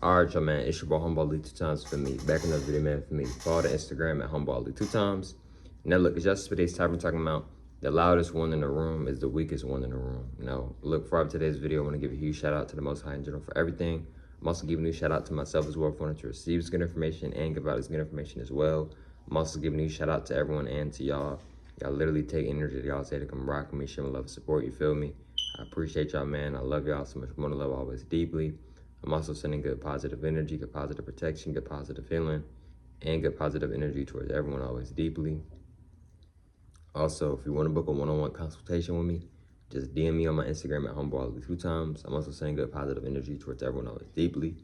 Alright, y'all, man, it's your boy Humboldt 2 times for me. Back in another video, man, for me. Follow the Instagram at Humboldt 2 times. Now, look, it's just today's time we're talking about the loudest one in the room is the weakest one in the room. Look, for today's video, I want to give a huge shout out to the Most High in general for everything. I'm also giving a shout out to myself as well for wanting to receive this good information and give out this good information as well. I'm also giving a shout out to everyone and to y'all. Y'all literally take energy that y'all say to come rock with me, show me love and support, you feel me? I appreciate y'all, man. I love y'all so much. More to love always deeply. I'm also sending good positive energy, good positive protection, good positive healing, and good positive energy towards everyone always deeply. Also, if you want to book a one-on-one consultation with me, just DM me on my Instagram at Humboldt2 times. I'm also sending good positive energy towards everyone always deeply.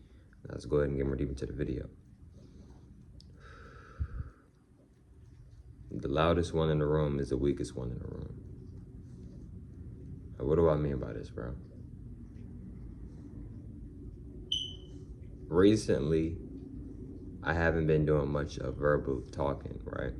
Let's go ahead and get more deep into the video. The loudest one in the room is the weakest one in the room. What do I mean by this, bro? Recently, I haven't been doing much of verbal talking, right?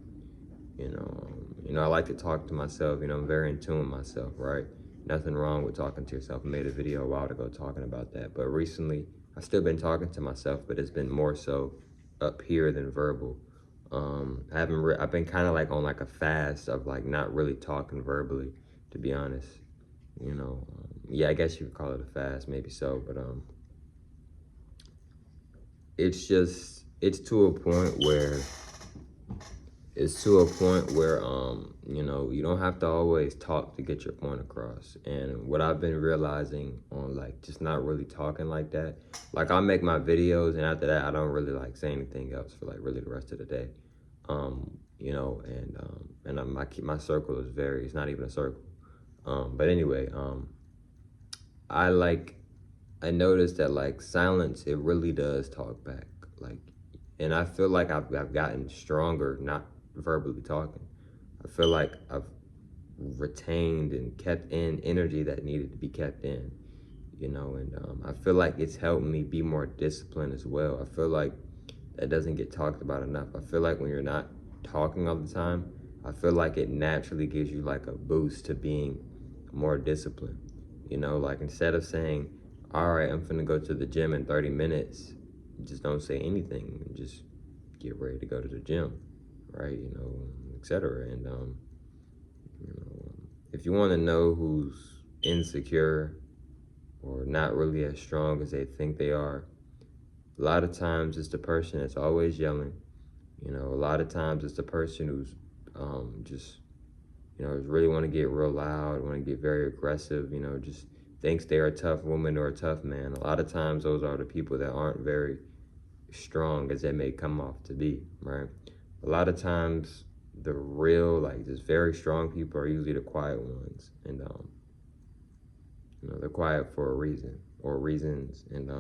I like to talk to myself. I'm very in tune with myself, right? Nothing wrong with talking to yourself. I made a video a while ago talking about that. But recently, I've still been talking to myself, but it's been more so up here than verbal. I've been kind of like on like a fast of like not really talking verbally, to be honest. Yeah, I guess you could call it a fast, maybe so, but it's to a point where you don't have to always talk to get your point across. And what I've been realizing on like just not really talking like that, like I'll make my videos and after that I don't really like say anything else for like really the rest of the day. My circle is it's not even a circle. But anyway, I noticed that like silence, it really does talk back. And I feel like I've gotten stronger, not verbally talking. I feel like I've retained and kept in energy that needed to be kept in, I feel like it's helped me be more disciplined as well. I feel like that doesn't get talked about enough. I feel like when you're not talking all the time, I feel like it naturally gives you like a boost to being more disciplined. Like instead of saying, all right, I'm finna go to the gym in 30 minutes, just don't say anything. Just get ready to go to the gym, right? Etc. And if you want to know who's insecure or not really as strong as they think they are, a lot of times it's the person that's always yelling. A lot of times it's the person who's just really want to get real loud, want to get very aggressive, just thinks they're a tough woman or a tough man. A lot of times those are the people that aren't very strong as they may come off to be, right? A lot of times the real, like just very strong people are usually the quiet ones. And, they're quiet for a reason or reasons. And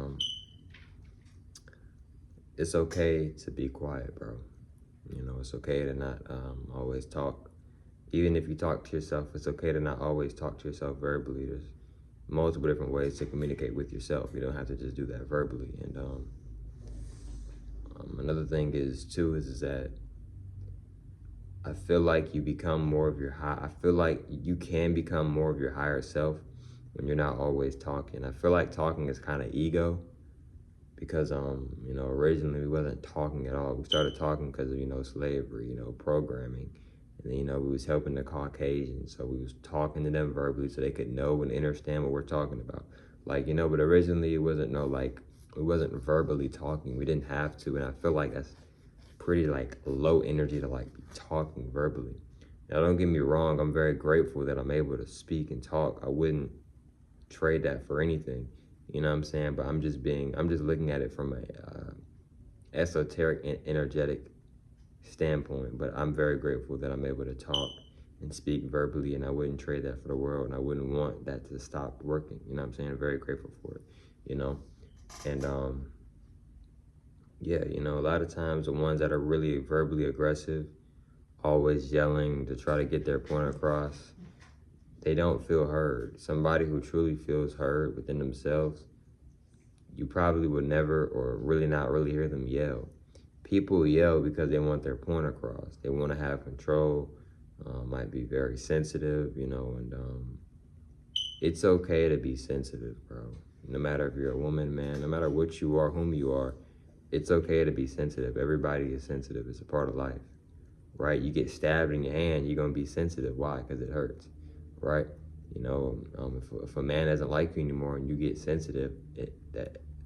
it's okay to be quiet, bro. It's okay to not always talk. Even if you talk to yourself, it's okay to not always talk to yourself verbally. There's multiple different ways to communicate with yourself. You don't have to just do that verbally. And another thing is that I feel like you become more of I feel like you can become more of your higher self when you're not always talking. I feel like talking is kind of ego because, originally we wasn't talking at all. We started talking because of, slavery, programming. And then, we was helping the Caucasians. So we was talking to them verbally so they could know and understand what we're talking about. But originally it wasn't we wasn't verbally talking. We didn't have to. And I feel like that's pretty low energy to be talking verbally. Now, don't get me wrong. I'm very grateful that I'm able to speak and talk. I wouldn't trade that for anything. You know what I'm saying? But I'm just looking at it from a esoteric and energetic standpoint. But I'm very grateful that I'm able to talk and speak verbally, and I wouldn't trade that for the world, and I wouldn't want that to stop working. You know what I'm saying? I'm very grateful for it, And yeah, a lot of times the ones that are really verbally aggressive, always yelling to try to get their point across, they don't feel heard. Somebody who truly feels heard within themselves, you probably would never or really not really hear them yell. People yell because they want their point across. They want to have control, might be very sensitive, and it's okay to be sensitive, bro. No matter if you're a woman, man, no matter what you are, whom you are, it's okay to be sensitive. Everybody is sensitive. It's a part of life, right? You get stabbed in your hand, you're gonna be sensitive. Why? Because it hurts, right? If a man doesn't like you anymore and you get sensitive,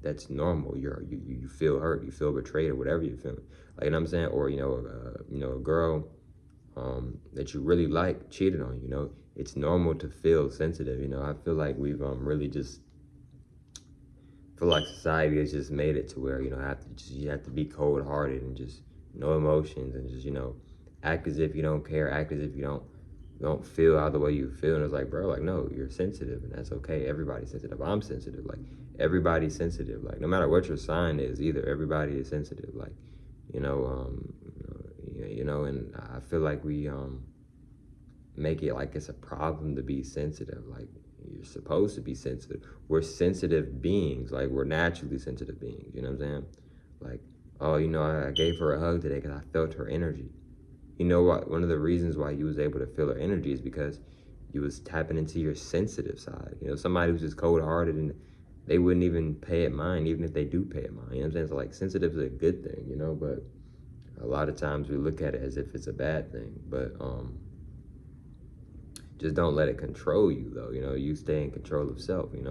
that's normal. You feel hurt, you feel betrayed, or whatever you're feeling. Like, you know what I'm saying? Or a girl that you really like cheated on. It's normal to feel sensitive. I feel like we've really just feel like society has just made it to where you have to be cold hearted and just no emotions and just act as if you don't care, act as if you don't feel how the way you feel. And it's like, bro, like, no, you're sensitive and that's okay. Everybody's sensitive. I'm sensitive. Like, everybody's sensitive. Like, no matter what your sign is, either everybody is sensitive. Like, and I feel like we make it like it's a problem to be sensitive. Like, you're supposed to be sensitive. We're sensitive beings. Like, we're naturally sensitive beings. You know what I'm saying? Like, oh, I gave her a hug today because I felt her energy. You know what? One of the reasons why you was able to feel her energy is because you was tapping into your sensitive side. Somebody who's just cold-hearted and they wouldn't even pay it mind, even if they do pay it mind. You know what I'm saying? So, like, sensitive is a good thing, but a lot of times we look at it as if it's a bad thing. But just don't let it control you, though. You stay in control of self. But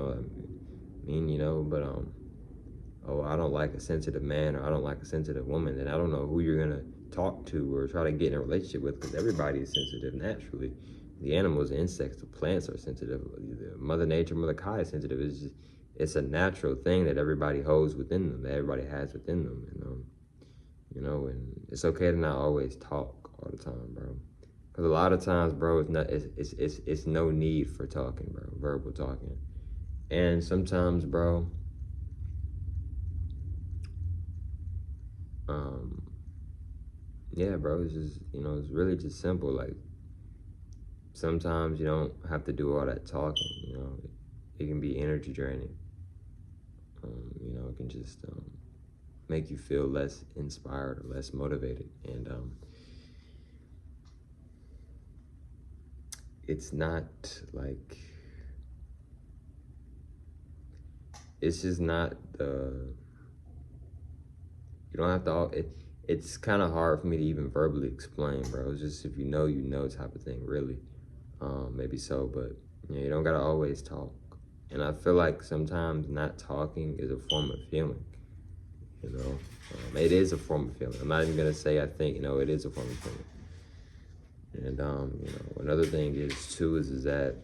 oh, I don't like a sensitive man or I don't like a sensitive woman, then I don't know who you're gonna talk to or try to get in a relationship with, because everybody is sensitive naturally. The animals, the insects, the plants are sensitive. The Mother Nature, Mother Kai is sensitive. It's a natural thing that everybody holds within them, that everybody has within them. And it's okay to not always talk all the time, bro. Because a lot of times, bro, it's no need for talking, bro, verbal talking. And sometimes, bro, yeah, bro, it's just, it's really just simple. Like, sometimes you don't have to do all that talking. It can be energy draining. It can just make you feel less inspired or less motivated. And it's not like, it's just not you don't have to, it's kind of hard for me to even verbally explain, bro. It's just, if you know type of thing, really. Maybe so, but you don't gotta always talk. And I feel like sometimes not talking is a form of healing. It is a form of healing. I'm not even gonna say I think, it is a form of healing. And another thing is too is that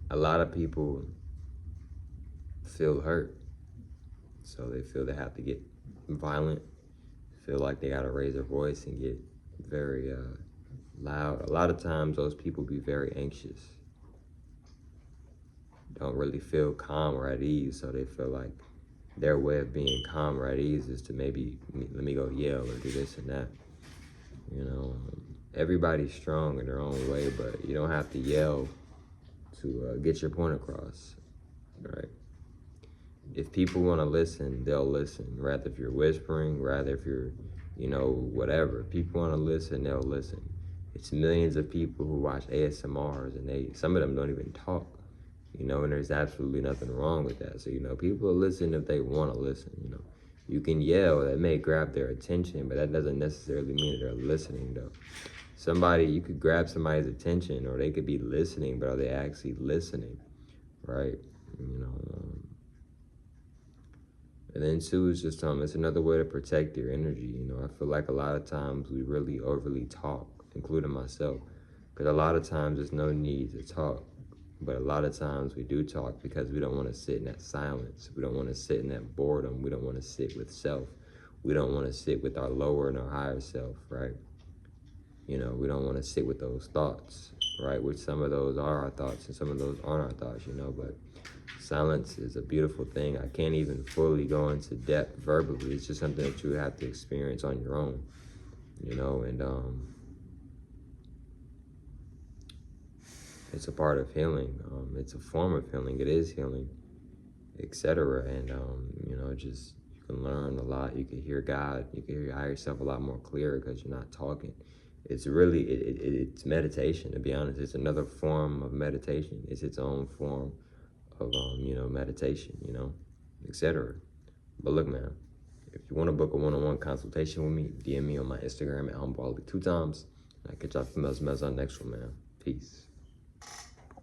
a lot of people feel hurt, so they feel they have to get violent, feel like they gotta raise their voice and get very loud. A lot of times those people be very anxious, don't really feel calm or at ease, so they feel like their way of being calm or at ease is to maybe, let me go yell or do this and that. Everybody's strong in their own way, but you don't have to yell to get your point across, right? If people want to listen, they'll listen. Rather if you're whispering, rather if you're, whatever. If people want to listen, they'll listen. It's millions of people who watch ASMRs, and some of them don't even talk, and there's absolutely nothing wrong with that. So, people will listen if they want to listen, You can yell, that may grab their attention, but that doesn't necessarily mean that they're listening, though. You could grab somebody's attention, or they could be listening, but are they actually listening, right? And then two is just it's another way to protect your energy. I feel like a lot of times we really overly talk, including myself, because a lot of times there's no need to talk, but a lot of times we do talk because we don't want to sit in that silence. We don't want to sit in that boredom. We don't want to sit with self. We don't want to sit with our lower and our higher self, right? We don't want to sit with those thoughts, right? Which some of those are our thoughts and some of those aren't our thoughts, but silence is a beautiful thing. I can't even fully go into depth verbally. It's just something that you have to experience on your own, and it's a part of healing. It's a form of healing. It is healing, etc. And, just, you can learn a lot. You can hear God. You can hear yourself a lot more clearer because you're not talking. it's really it's meditation. To be honest, it's another form of meditation. It's its own form of meditation, etc. But look, man, if you want to book a one-on-one consultation with me, DM me on my Instagram at humble2 times. I catch y'all females on the next one, man. Peace.